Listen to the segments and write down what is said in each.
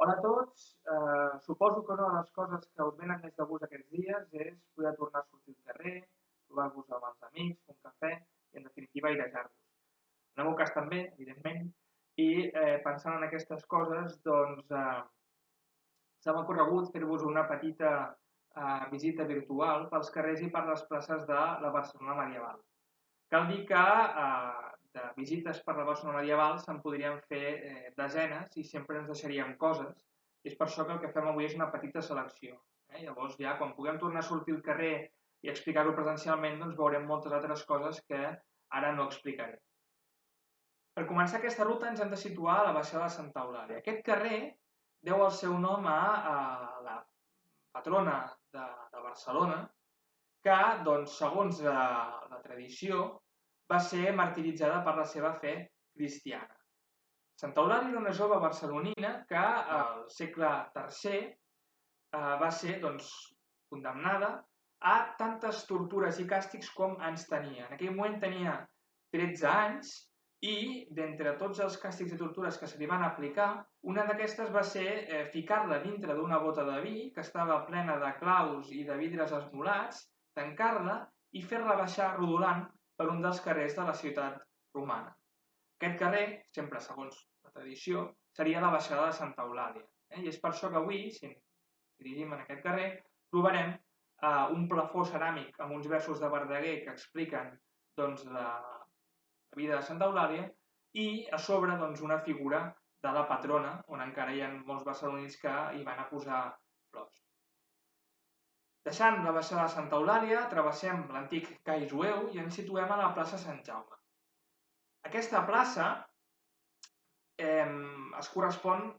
Hola a tots. Suposo que una de les coses que us venen més de gust aquests dies és poder tornar a sortir al carrer, trobar-vos amb els amics, fer un cafè i, en definitiva, airejar-vos. En el meu cas també, evidentment, i pensant en aquestes coses, doncs se m'ha ocorregut fer-vos una petita visita virtual pels carrers i per les places de la Barcelona medieval. Cal dir que de visites per la Barcelona medieval se'n podrien fer desenes i sempre ens deixaríem coses. I és per això que el que fem avui és una petita selecció. Llavors ja quan puguem tornar a sortir al carrer i explicar-ho presencialment, doncs veurem moltes altres coses que ara no explicaré. Per començar aquesta ruta ens hem de situar a la baixada de Santa Eulàlia. Aquest carrer deu el seu nom a la patrona de Barcelona, que, doncs, segons la tradició, va ser martiritzada per la seva fe cristiana. Santa Eulàlia era una jove barcelonina que al segle III va ser condemnada a tantes tortures i càstigs com anys tenia. En aquell moment tenia 13 anys i d'entre tots els càstigs i tortures que se li van aplicar, una d'aquestes va ser ficar-la dintre d'una bota de vi que estava plena de claus i de vidres esmolats, tancar-la i fer-la baixar rodolant per un dels carrers de la ciutat romana. Aquest carrer, sempre segons la tradició, seria la baixada de Santa Eulàlia. I és per això que avui, si ens dirigim en aquest carrer, trobarem un plafó ceràmic amb uns versos de Verdaguer que expliquen la vida de Santa Eulàlia i a sobre una figura de la patrona, on encara hi ha molts barcelonins que hi van a posar flors. Deixant la baixada de Santa Eulàlia, travessem l'antic cai jueu i ens situem a la plaça Sant Jaume. Aquesta plaça es correspon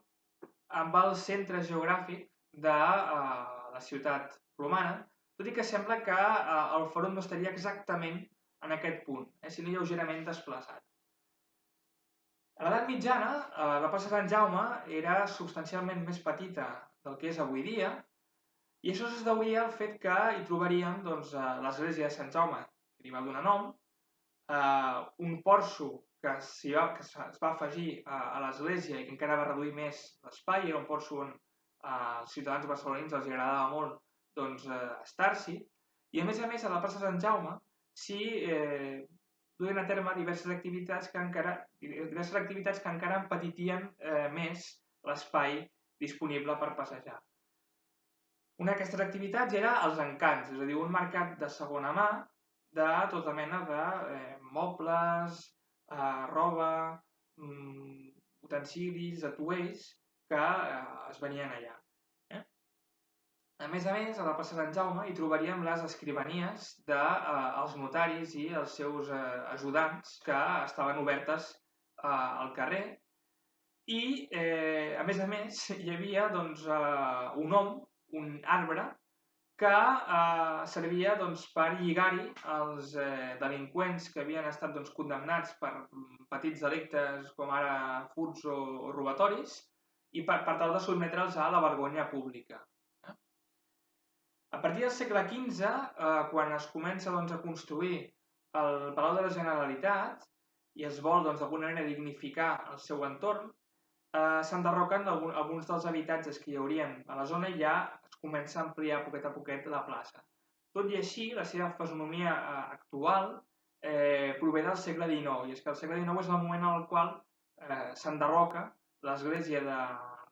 amb el centre geogràfic de la ciutat romana, tot i que sembla que el fòrum no estaria exactament en aquest punt, sinó lleugerament desplaçat. A l'edat mitjana, la plaça Sant Jaume era substancialment més petita del que és avui dia, i això es deuria al fet que hi trobaríem l'església de Sant Jaume, que li va donar nom, un porxo que es va afegir a l'església i que encara va reduir més l'espai, era un porxo on als ciutadans barcelonins els agradava molt estar-s'hi, i a més a la plaça Sant Jaume s'hi duen a terme diverses activitats que encara empetitien més l'espai disponible per passejar. Una d'aquestes activitats era els encants, és a dir, un mercat de segona mà de tota mena de mobles, roba, utensilis, atuells que es venien allà. A més, a la plaça Sant Jaume hi trobaríem les escrivanies dels notaris i els seus ajudants que estaven obertes al carrer i, a més, hi havia un om, un arbre, que servia per lligar-hi els delinqüents que havien estat condemnats per petits delictes com ara furts o robatoris i per tal de sotmetre'ls a la vergonya pública. A partir del segle XV, quan es comença a construir el Palau de la Generalitat i es vol d'alguna manera dignificar el seu entorn, s'enderroquen alguns dels habitatges que hi haurien a la zona i ja es comença a ampliar poquet a poquet la plaça. Tot i així, la seva fisonomia actual prové del segle XIX, i és que el segle XIX és el moment en el qual s'enderroca l'església de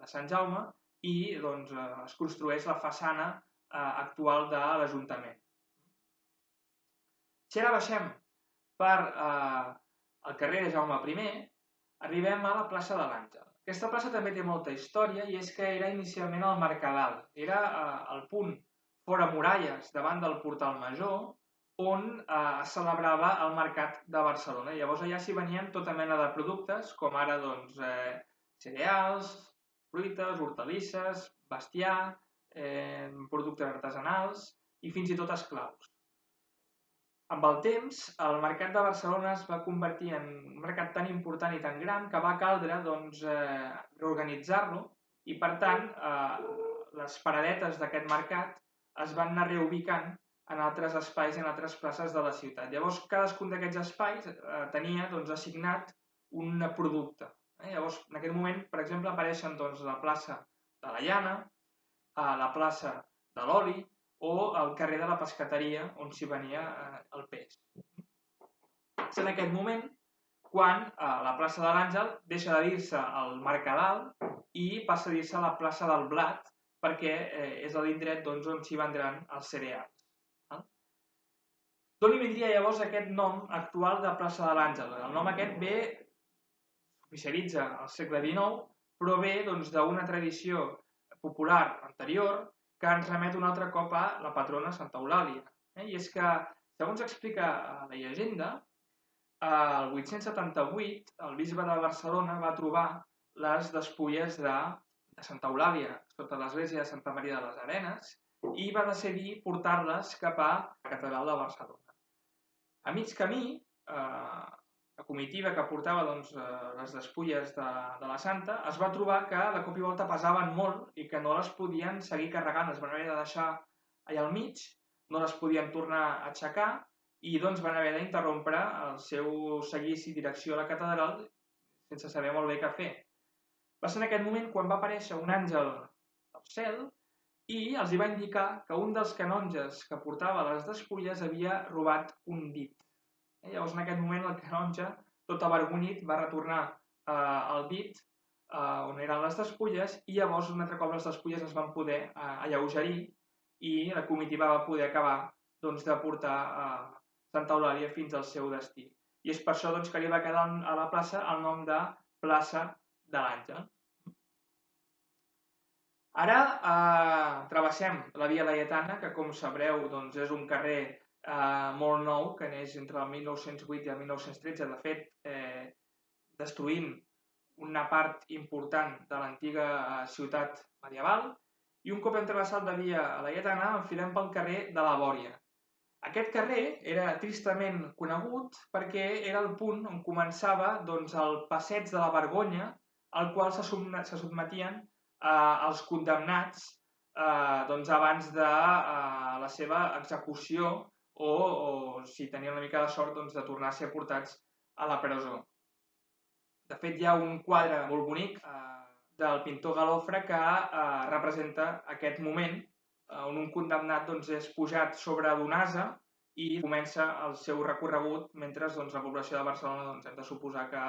Sant Jaume i es construeix la façana actual de l'Ajuntament. Si ara baixem per el carrer de Jaume I, arribem a la plaça de l'Àngel. Aquesta plaça també té molta història i és que era inicialment el Mercadal. Era el punt fora muralles davant del Portal Major on es celebrava el Mercat de Barcelona. Llavors allà s'hi venien tota mena de productes com ara cereals, fruites, hortalisses, bestiar, productes artesanals i fins i tot esclaus. Amb el temps, el mercat de Barcelona es va convertir en un mercat tan important i tan gran que va caldre reorganitzar-lo i, per tant, les paradetes d'aquest mercat es van anar reubicant en altres espais i en altres places de la ciutat. Llavors, cadascun d'aquests espais tenia assignat un producte. Llavors, en aquest moment, per exemple, apareixen la plaça de la Llana, a la plaça de l'Oli o al carrer de la Pescateria, on s'hi venia el peix. És en aquest moment quan la plaça de l'Àngel deixa de dir-se el Mercadal i passa a dir-se la plaça del Blat, perquè és l'indret on s'hi vendran els cereals. D'on li vindria llavors aquest nom actual de plaça de l'Àngel? El nom aquest s'oficialitza al segle XIX, però ve d'una tradició popular anterior que ens remet un altre cop a la patrona Santa Eulàlia. I és que, segons explica la llegenda, el 878 el bisbe de Barcelona va trobar les despulles de Santa Eulàlia sota l'església de Santa Maria de les Arenes i va decidir portar-les cap a la catedral de Barcelona. A mig camí, la comitiva que portava les despulles de la santa es va trobar que de cop i volta pesaven molt i que no les podien seguir carregant, les van haver de deixar allà al mig, no les podien tornar a aixecar i van haver d'interrompre el seu seguici i direcció a la catedral sense saber molt bé què fer. Va ser en aquest moment quan va aparèixer un àngel del cel i els hi va indicar que un dels canonges que portava les despulles havia robat un dit. Llavors, en aquest moment, el canonge, tot avergonyit, va retornar el dit on eren les despulles i llavors, un altre cop, les despulles es van poder alleugerir i la comitiva va poder acabar de portar Santa Eulàlia fins al seu destí. I és per això que li va quedar a la plaça el nom de plaça de l'Àngel. Ara travessem la Via Laietana, que com sabreu és un carrer molt nou, que neix entre el 1908 i el 1913, de fet, destruint una part important de l'antiga ciutat medieval, i un cop hem travessat la Via Laietana enfilem pel carrer de la Bòria. Aquest carrer era tristament conegut perquè era el punt on començava el passeig de la vergonya al qual se sotmetien els condemnats abans de la seva execució o si tenien una mica de sort, de tornar a ser portats a la presó. De fet, hi ha un quadre molt bonic del pintor Galofre que representa aquest moment on un condemnat és pujat sobre d'un ase i comença el seu recorregut mentre la població de Barcelona hem de suposar que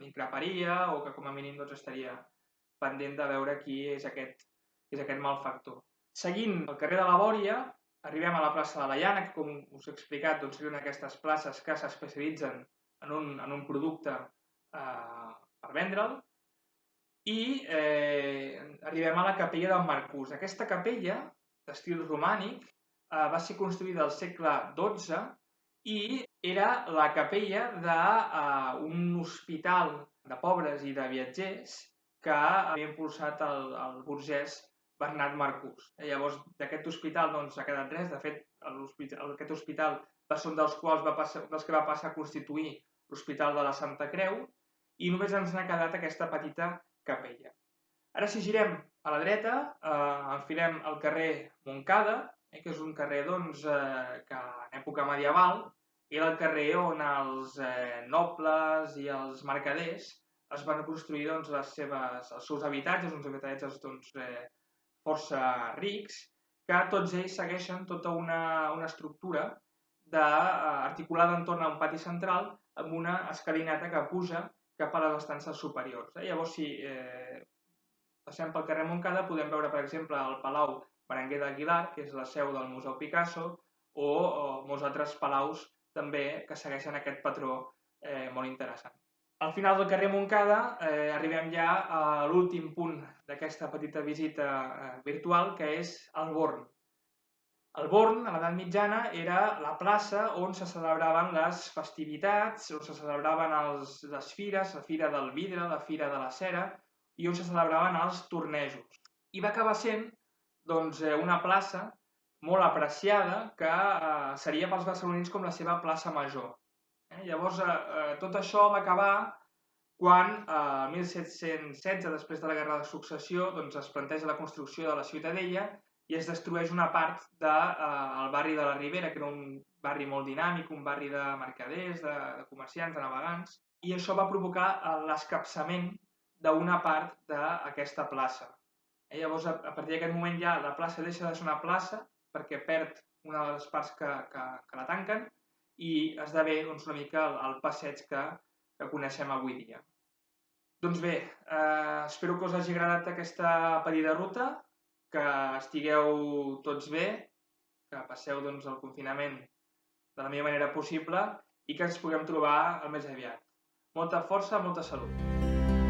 l'increparia o que com a mínim estaria pendent de veure qui és aquest malfactor. Seguint el carrer de la Bòria, arribem a la plaça de la Llana, que com us he explicat serien aquestes places que s'especialitzen en un producte per vendre'l, i arribem a la capella del Marcús. Aquesta capella, d'estil romànic, va ser construïda al segle XII i era la capella d'un hospital de pobres i de viatgers que havia impulsat el burgès Bernat Marcús. Llavors, d'aquest hospital no ha quedat res. De fet, aquest hospital va ser un dels que va passar a constituir l'Hospital de la Santa Creu i només ens n'ha quedat aquesta petita capella. Ara, si girem a la dreta, enfilem el carrer Montcada, que és un carrer que en època medieval era el carrer on els nobles i els mercaders es van construir els seus habitatges, uns habitatges força rics, que tots ells segueixen tota una estructura articulada entorn a un pati central amb una escalinata que puja cap a les estances superiors. Llavors, si passem pel carrer Montcada, podem veure, per exemple, el Palau Berenguer d'Aguilar, que és la seu del Museu Picasso, o molts altres palaus també que segueixen aquest patró molt interessant. Al final del carrer Montcada arribem ja a l'últim punt d'aquesta petita visita virtual, que és el Born. El Born, a l'edat mitjana, era la plaça on se celebraven les festivitats, on se celebraven les fires, la Fira del Vidre, la Fira de la Cera, i on se celebraven els tornejos. I va acabar sent una plaça molt apreciada que seria pels barcelonins com la seva plaça major. Llavors, tot això va acabar quan, el 1716, després de la Guerra de Successió, es planteja la construcció de la Ciutadella i es destrueix una part del barri de la Ribera, que era un barri molt dinàmic, un barri de mercaders, de comerciants, de navegants, i això va provocar l'escapçament d'una part d'aquesta plaça. Llavors, a partir d'aquest moment ja la plaça deixa de ser una plaça perquè perd una de les parts que la tanquen i esdevé una mica el passeig que coneixem avui dia. Doncs bé, espero que us hagi agradat aquesta petita ruta, que estigueu tots bé, que passeu el confinament de la millor manera possible i que ens puguem trobar el més aviat. Molta força, molta salut!